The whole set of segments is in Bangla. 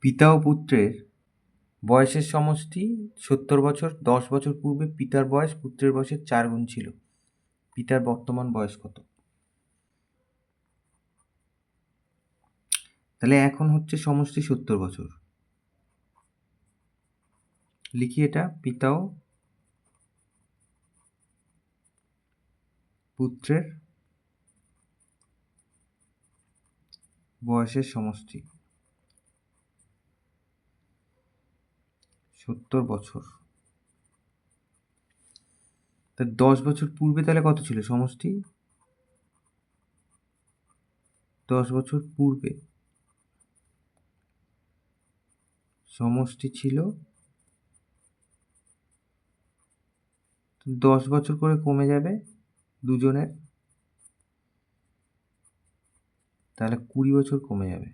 পিতা ও পুত্রের বয়সের সমষ্টি 70 বছর। 10 বছর পূর্বে পিতার বয়স পুত্রের বয়সের 4 গুণ ছিল। পিতার বর্তমান বয়স কত? তাহলে এখন হচ্ছে সমষ্টি 70 বছর। লিখি এটা, পিতা ও পুত্রের বয়সের সমষ্টি 70 বছর। তা 10 বছর পূর্বে তাহলে কত ছিল সমষ্টি? 10 বছর পূর্বে সমষ্টি ছিল 10 বছর করে কমে যাবে দুজনের, তাহলে 20 বছর কমে যাবে,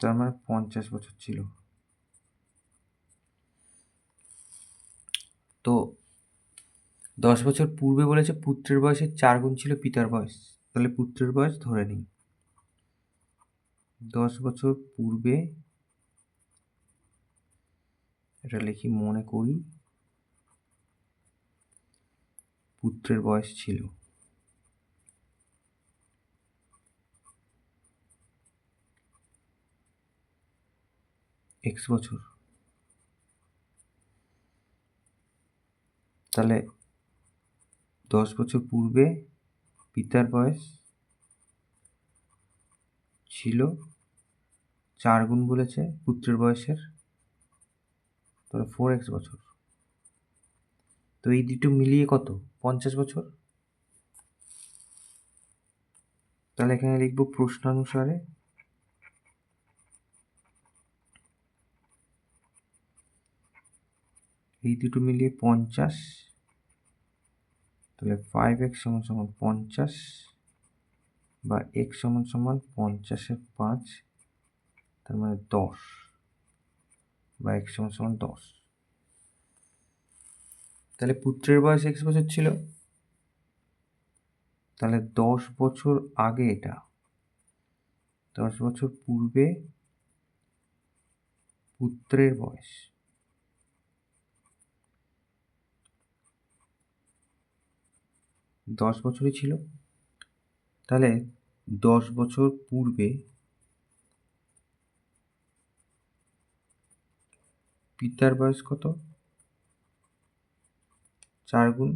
তার মানে 50 বছর ছিল। তো 10 বছর পূর্বে বলেছে পুত্রের বয়সের 4 গুণ ছিল পিতার বয়স, তাহলে পুত্রের বয়স ধরে নিই। 10 বছর পূর্বে, এটা লিখি মনে করি, পুত্রের বয়স ছিল x বছর। তাহলে 10 বছর পূর্বে পিতার বয়স ছিল 4 গুণ বলেছে পুত্রের বয়সের, তাহলে 4x বছর। তো এই দুটো মিলিয়ে কত? 50 বছর। তাহলে এখানে লিখব প্রশ্নানুসারে এই দুটো মিলিয়ে 50, তাহলে 5x সমান সমান 50 বা x সমান সমান 50-এর 5, তার মানে 10 বা x সমান সমান 10। তাহলে পুত্রের বয়স x বছর ছিল, তাহলে 10 বছর আগে, এটা 10 বছর পূর্বে পুত্রের বয়স 10 বছরই ছিল। তাহলে 10 বছর পূর্বে পিতার বয়স কত? 4 গুণ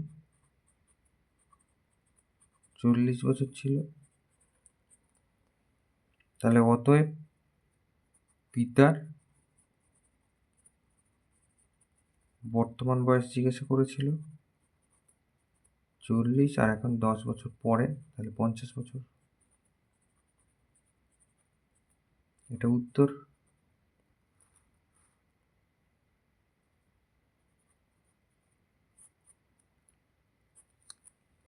40 বছর ছিল। তাহলে অতএব পিতার বর্তমান বয়স জিজ্ঞাসা করেছিল 40, আর এখন 10 বছর পরে, তাহলে 50 বছর। এটা উত্তর।